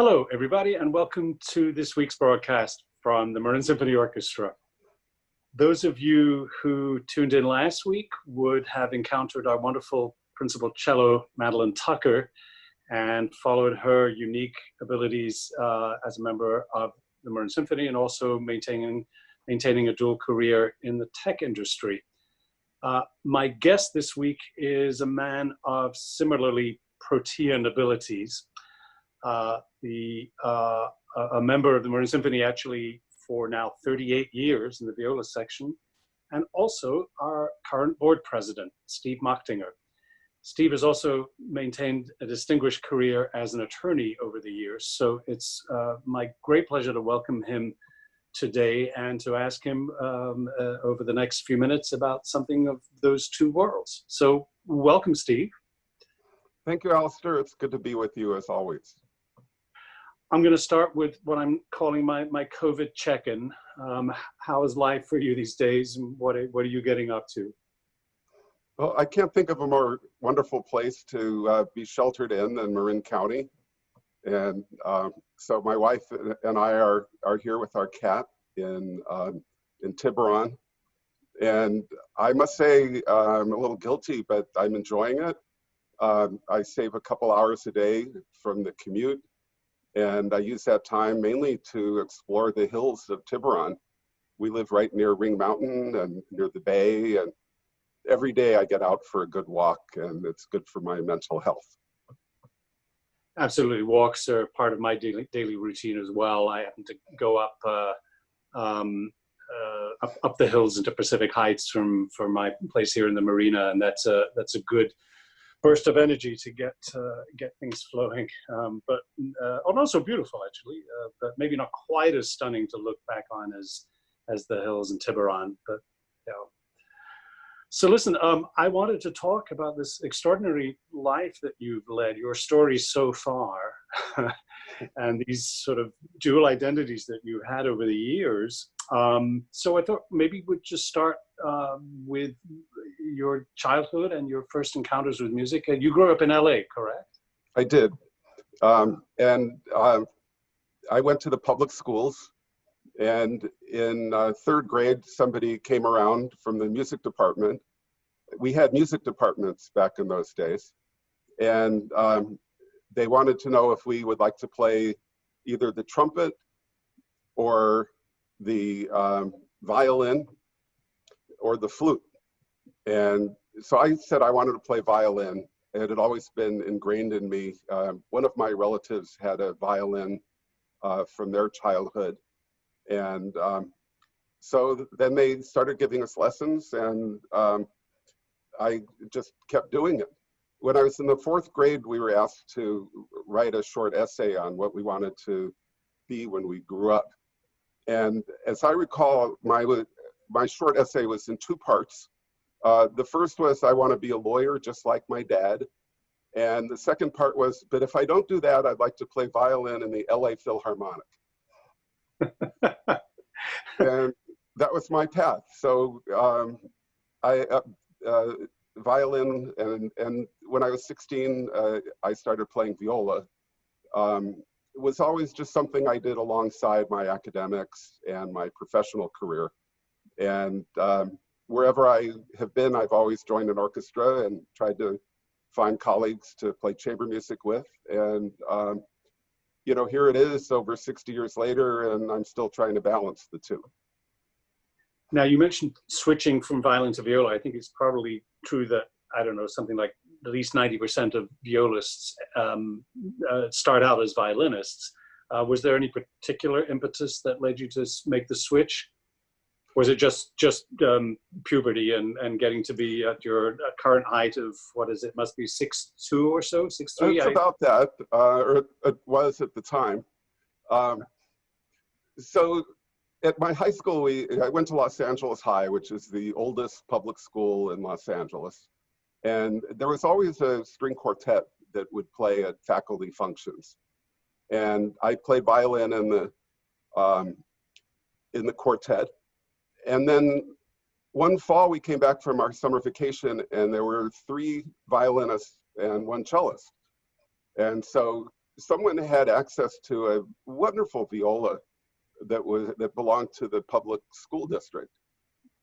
Hello, everybody, and welcome to this week's broadcast from the Marin Symphony Orchestra. Those of you who tuned in last week would have encountered our wonderful principal cello, Madeline Tucker, and followed her unique abilities as a member of the Marin Symphony and also maintaining a dual career in the tech industry. My guest this week is a man of similarly protean abilities. A member of the Marin Symphony actually for now 38 years in the viola section, and also our current board president, Steve Machtinger. Steve has also maintained a distinguished career as an attorney over the years, so it's my great pleasure to welcome him today and to ask him over the next few minutes about something of those two worlds. So welcome, Steve. Thank you, Alasdair. It's good to be with you as always. I'm going to start with what I'm calling my COVID check-in. How is life for you these days, and what are you getting up to? Well, I can't think of a more wonderful place to be sheltered in than Marin County. And so my wife and I are here with our cat in Tiburon. And I must say I'm a little guilty, but I'm enjoying it. I save a couple hours a day from the commute. And I use that time mainly to explore the hills of Tiburon. We live right near Ring Mountain and near the bay, and every day I get out for a good walk, and it's good for my mental health. Absolutely, walks are part of my daily routine as well. I happen to go up the hills into Pacific Heights from my place here in the marina, and that's a good burst of energy to get things flowing, but also beautiful actually, but maybe not quite as stunning to look back on as the hills in Tiburon. But you know. So listen, I wanted to talk about this extraordinary life that you've led, your story so far, and these sort of dual identities that you had over the years. So I thought maybe we'd just start with your childhood and your first encounters with music. And you grew up in LA, correct? I did. I went to the public schools, and in third grade, somebody came around from the music department. We had music departments back in those days. And they wanted to know if we would like to play either the trumpet or the violin or the flute. And so I said I wanted to play violin. It had always been ingrained in me. One of my relatives had a violin from their childhood. And so then they started giving us lessons, and I just kept doing it. When I was in the fourth grade, we were asked to write a short essay on what we wanted to be when we grew up. And as I recall, my short essay was in two parts. The first was, I want to be a lawyer just like my dad. And the second part was, but if I don't do that, I'd like to play violin in the LA Philharmonic. And that was my path. So violin, and when I was 16, I started playing viola. It was always just something I did alongside my academics and my professional career. And wherever I have been, I've always joined an orchestra and tried to find colleagues to play chamber music with. And you know, here it is over 60 years later, and I'm still trying to balance the two. Now, you mentioned switching from violin to viola. I think it's probably true that, I don't know, something like at least 90% of violists start out as violinists. Was there any particular impetus that led you to make the switch? Was it just puberty and getting to be at your current height of, what is it, must be 6'2" or so, 6'3"? It's about that, or it was at the time. So at my high school, I went to Los Angeles High, which is the oldest public school in Los Angeles. And there was always a string quartet that would play at faculty functions. And I played violin in the quartet. And then one fall, we came back from our summer vacation, and there were 3 violinists and 1 cellist. And so someone had access to a wonderful viola that belonged to the public school district.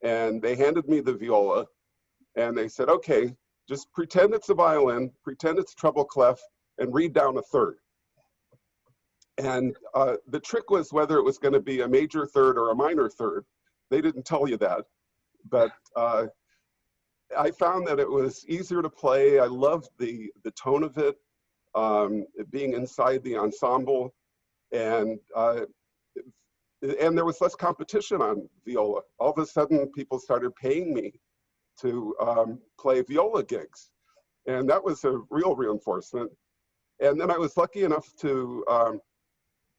And they handed me the viola and they said, okay, just pretend it's a violin, pretend it's treble clef, and read down a third. And the trick was whether it was going to be a major third or a minor third. They didn't tell you that, but I found that it was easier to play. I loved the tone of it, being inside the ensemble, and there was less competition on viola. All of a sudden, people started paying me to play viola gigs, and that was a real reinforcement. And then I was lucky enough to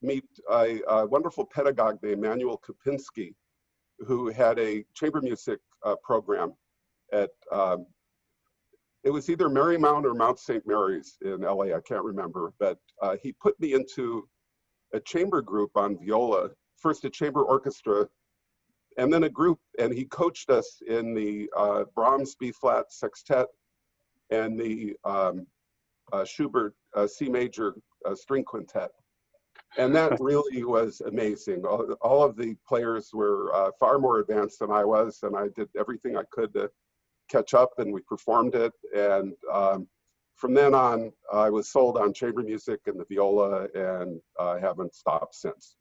meet a wonderful pedagogue named Manuel Kopinski, who had a chamber music program at, it was either Marymount or Mount St. Mary's in LA, I can't remember, but he put me into a chamber group on viola, first a chamber orchestra, and then a group, and he coached us in the Brahms B-flat sextet and the Schubert C major string quintet. And that really was amazing. All of the players were far more advanced than I was, and I did everything I could to catch up, and we performed it. And from then on, I was sold on chamber music and the viola, and I haven't stopped since.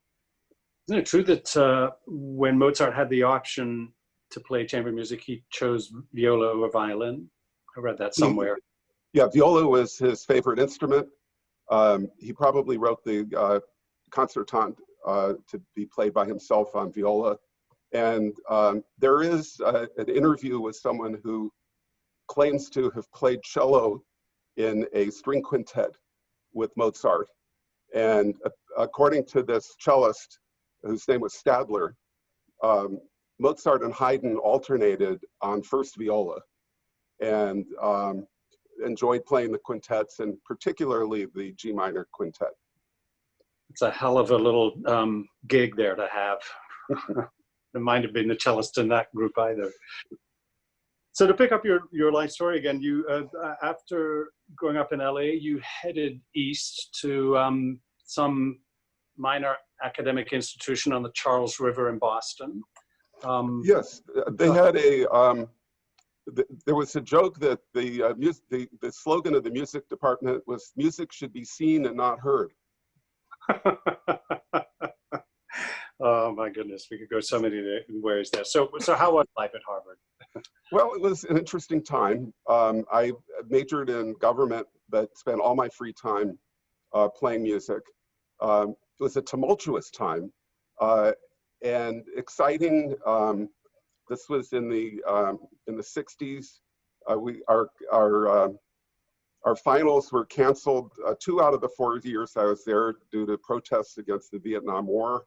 Isn't it true that when Mozart had the option to play chamber music, he chose viola or violin? I read that somewhere. Yeah, viola was his favorite instrument. He probably wrote the concertant to be played by himself on viola. And there is an interview with someone who claims to have played cello in a string quintet with Mozart. And according to this cellist, whose name was Stadler, Mozart and Haydn alternated on first viola, and enjoyed playing the quintets, and particularly the G minor quintet. It's a hell of a little gig there to have. There might have been the cellist in that group either. So to pick up your life story again, you after growing up in LA, you headed east to some minor academic institution on the Charles River in Boston. Yes, they had a. There was a joke that the slogan of the music department was "Music should be seen and not heard." Oh my goodness, we could go so many ways there. So how was life at Harvard? Well, it was an interesting time. I majored in government, but spent all my free time playing music. It was a tumultuous time and exciting. This was in the 60s. Our finals were canceled 2 out of the 4 years I was there due to protests against the Vietnam War.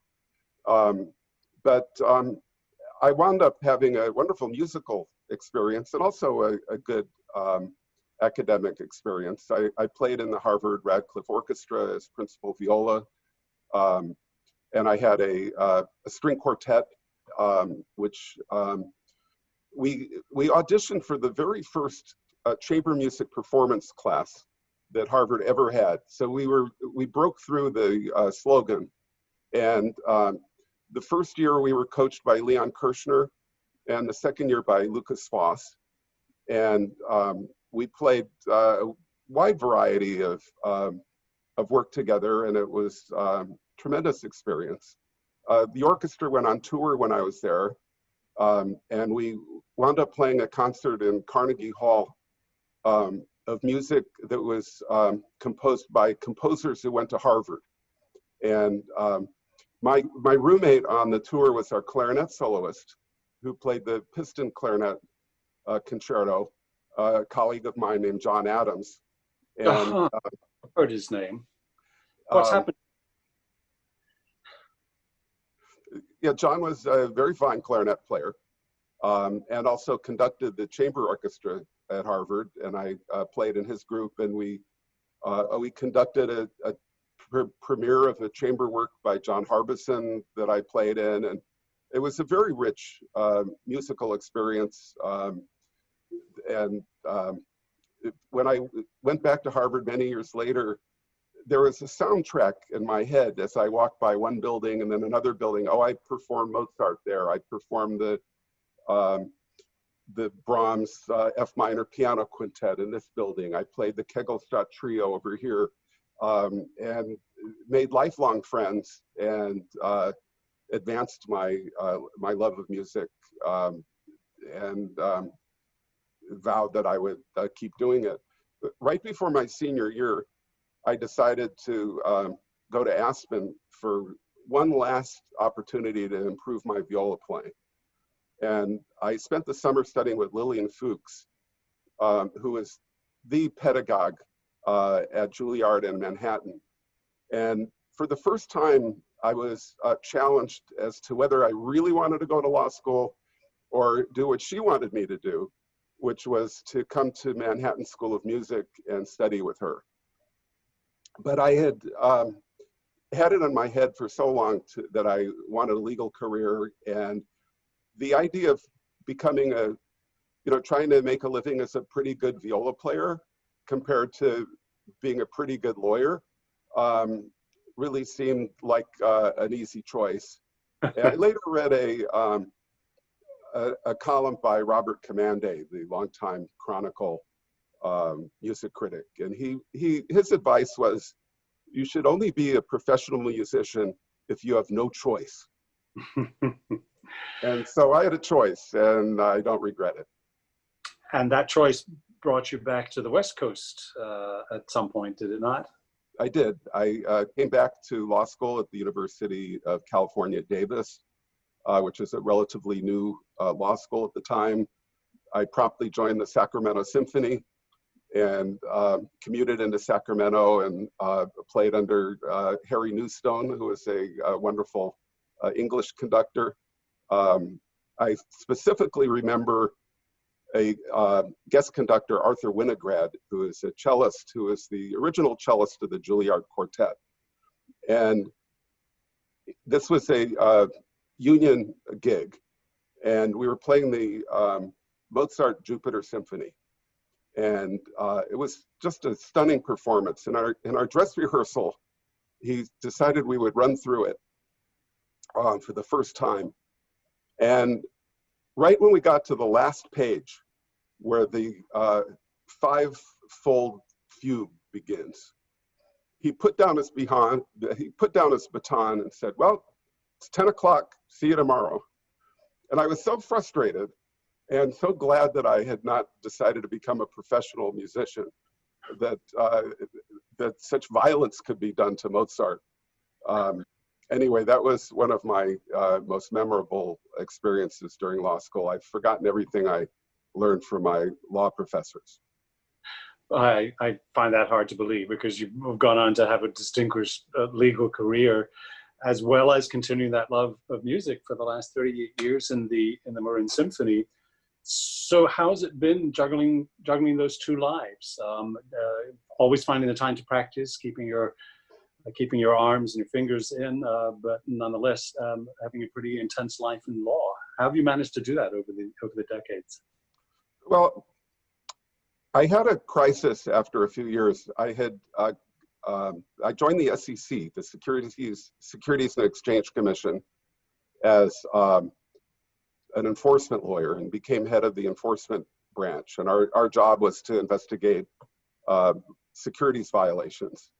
But I wound up having a wonderful musical experience and also a good academic experience. I played in the Harvard Radcliffe Orchestra as principal viola, and I had a string quartet, which we auditioned for the very first chamber music performance class that Harvard ever had. So we broke through the slogan, and the first year we were coached by Leon Kirshner, and the second year by Lucas Voss, and we played a wide variety of work together, and it was tremendous experience. The orchestra went on tour when I was there, and we wound up playing a concert in Carnegie Hall of music that was composed by composers who went to Harvard. And my roommate on the tour was our clarinet soloist, who played the piston clarinet concerto, a colleague of mine named John Adams. And I've heard his name. What's happened? Yeah, John was a very fine clarinet player, and also conducted the chamber orchestra at Harvard. And I played in his group, and we conducted a premiere of a chamber work by John Harbison that I played in, and it was a very rich musical experience. When I went back to Harvard many years later, there was a soundtrack in my head as I walked by one building and then another building. Oh, I performed Mozart there. I performed the Brahms F minor piano quintet in this building. I played the Kegelstadt trio over here, and made lifelong friends, and advanced my my love of music, and vowed that I would keep doing it. But right before my senior year, I decided to go to Aspen for one last opportunity to improve my viola playing. And I spent the summer studying with Lillian Fuchs, who is the pedagogue at Juilliard in Manhattan. And for the first time, I was challenged as to whether I really wanted to go to law school or do what she wanted me to do, which was to come to Manhattan School of Music and study with her. But I had had it in my head for so long that I wanted a legal career, and the idea of becoming trying to make a living as a pretty good viola player compared to being a pretty good lawyer really seemed like an easy choice. And I later read a column by Robert Commande, the longtime Chronicle music critic, and his advice was, you should only be a professional musician if you have no choice. And so I had a choice, and I don't regret it. And that choice brought you back to the West Coast at some point, did it not? I did. I came back to law school at the University of California, Davis, which is a relatively new law school at the time. I promptly joined the Sacramento Symphony and commuted into Sacramento and played under Harry Newstone, who was a wonderful English conductor. I specifically remember a guest conductor, Arthur Winograd, who is a cellist, who is the original cellist of the Juilliard Quartet. And this was a union gig, and we were playing the Mozart Jupiter Symphony. And it was just a stunning performance. In our dress rehearsal, he decided we would run through it for the first time. And right when we got to the last page, where the five-fold fugue begins, he put down his baton and said, "Well, it's 10 o'clock, see you tomorrow." And I was so frustrated and so glad that I had not decided to become a professional musician, that that such violence could be done to Mozart. Anyway, that was one of my most memorable experiences during law school. I've forgotten everything I learned from my law professors. I find that hard to believe, because you've gone on to have a distinguished legal career, as well as continuing that love of music for the last 38 years in the Marin Symphony. So how's it been juggling those two lives? Always finding the time to practice, keeping your arms and your fingers in, but nonetheless having a pretty intense life in law. How have you managed to do that over the decades? Well, I had a crisis after a few years. I joined the SEC, the Securities and Exchange Commission, as an enforcement lawyer, and became head of the enforcement branch. And our job was to investigate securities violations.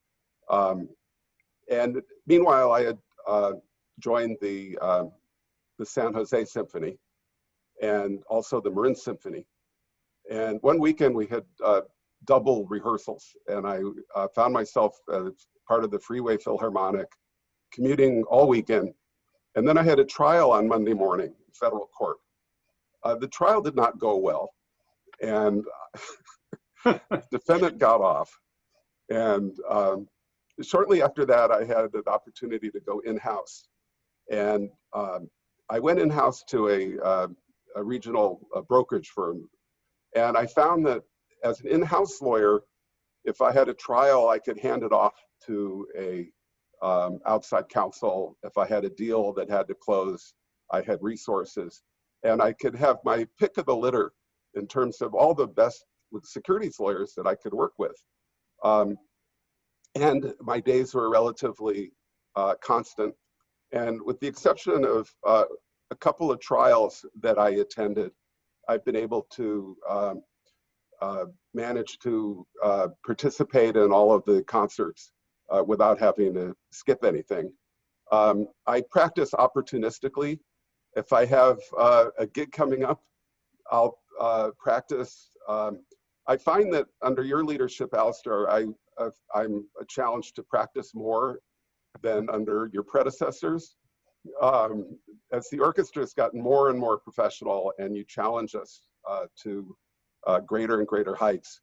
And meanwhile, I had joined the San Jose Symphony and also the Marin Symphony. And one weekend we had double rehearsals, and I found myself as part of the Freeway Philharmonic, commuting all weekend. And then I had a trial on Monday morning in federal court. The trial did not go well, and the defendant got off. And shortly after that, I had an opportunity to go in-house. And I went in-house to a regional brokerage firm. And I found that as an in-house lawyer, if I had a trial, I could hand it off to a outside counsel. If I had a deal that had to close, I had resources. And I could have my pick of the litter in terms of all the best securities lawyers that I could work with. and my days were relatively constant. And with the exception of a couple of trials that I attended, I've been able to manage to participate in all of the concerts without having to skip anything. I practice opportunistically. If I have a gig coming up, I'll practice. I find that under your leadership, Alasdair, I'm challenged to practice more than under your predecessors. As the orchestra has gotten more and more professional and you challenge us to greater and greater heights,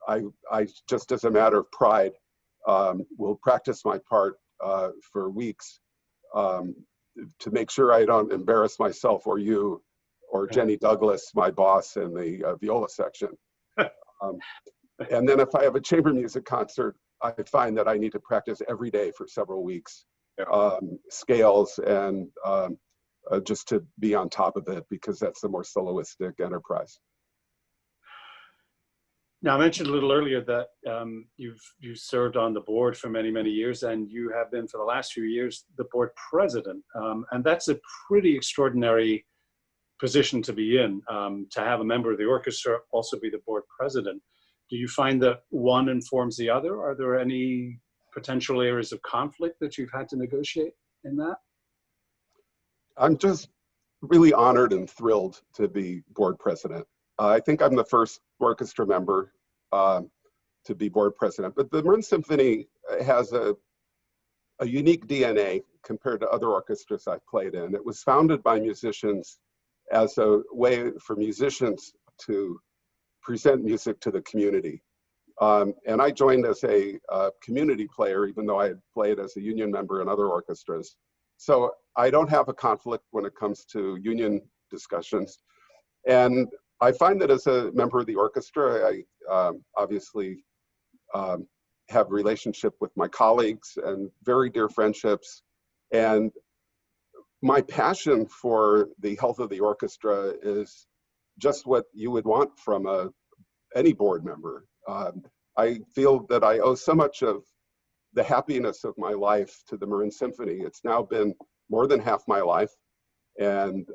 I just as a matter of pride will practice my part for weeks to make sure I don't embarrass myself or you or Jenny Douglas, my boss in the viola section. And then if I have a chamber music concert, I find that I need to practice every day for several weeks, scales and just to be on top of it, because that's the more soloistic enterprise. Now, I mentioned a little earlier that you've served on the board for many, many years, and you have been for the last few years the board president. And that's a pretty extraordinary position to be in, to have a member of the orchestra also be the board president. Do you find that one informs the other? Are there any potential areas of conflict that you've had to negotiate in that? I'm just really honored and thrilled to be board president. I think I'm the first orchestra member to be board president, but the Marin Symphony has a unique DNA compared to other orchestras I've played in. It was founded by musicians as a way for musicians to present music to the community. And I joined as a community player, even though I had played as a union member in other orchestras. So I don't have a conflict when it comes to union discussions. And I find that as a member of the orchestra, I obviously have a relationship with my colleagues and very dear friendships. And my passion for the health of the orchestra is just what you would want from any board member. I feel that I owe so much of the happiness of my life to the Marin Symphony. It's now been more than half my life. And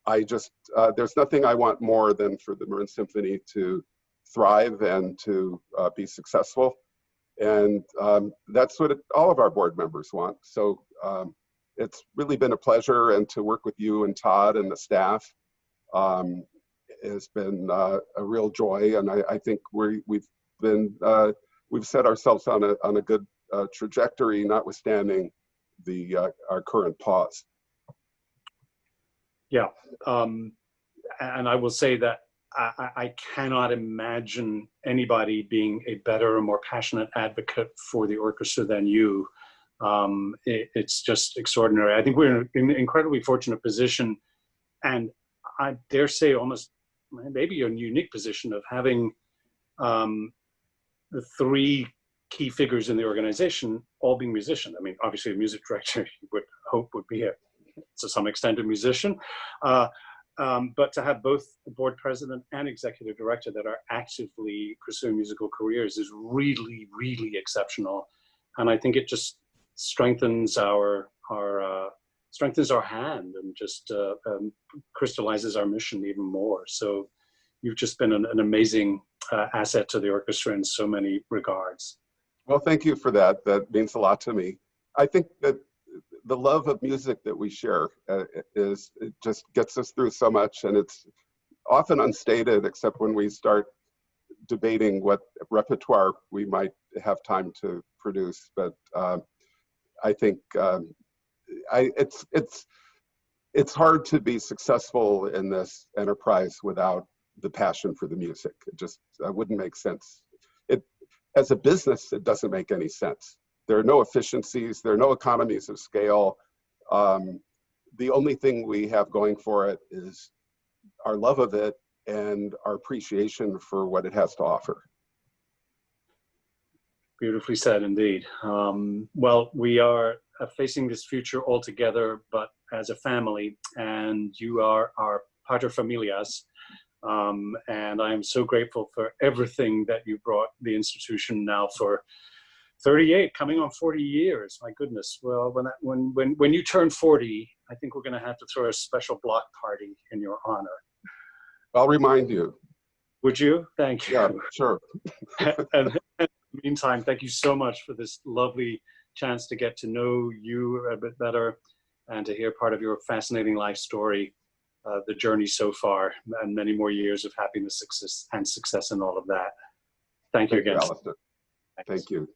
I just, there's nothing I want more than for the Marin Symphony to thrive and to be successful. And that's what all of our board members want. So it's really been a pleasure, and to work with you and Todd and the staff has been a real joy. And I think we've set ourselves on a good trajectory, notwithstanding our current pause. Yeah, and I will say that I cannot imagine anybody being a better or more passionate advocate for the orchestra than you. It's just extraordinary. I think we're in an incredibly fortunate position, and I dare say almost maybe a unique position of having the three key figures in the organization all being musicians. I mean, obviously a music director you would hope would be to some extent a musician, but to have both the board president and executive director that are actively pursuing musical careers is really, really exceptional. And I think it just strengthens our hand and just crystallizes our mission even more. So you've just been an amazing asset to the orchestra in so many regards. Well, thank you for that. That means a lot to me. I think that the love of music that we share it just gets us through so much, and it's often unstated except when we start debating what repertoire we might have time to produce. But I think it's hard to be successful in this enterprise without the passion for the music. It just wouldn't make sense. As a business, it doesn't make any sense. There are no efficiencies, there are no economies of scale. The only thing we have going for it is our love of it and our appreciation for what it has to offer. Beautifully said indeed. Well, we are facing this future all together, but as a family, and you are our pater familias. And I am so grateful for everything that you brought the institution now for 38, coming on 40 years. My goodness. Well, when you turn 40, I think we're going to have to throw a special block party in your honor. I'll remind you. Would you? Thank you. Yeah, sure. And in the meantime, thank you so much for this lovely chance to get to know you a bit better and to hear part of your fascinating life story, the journey so far, and many more years of happiness, success, and success in all of that. Thank you again. Alasdair. Thank you.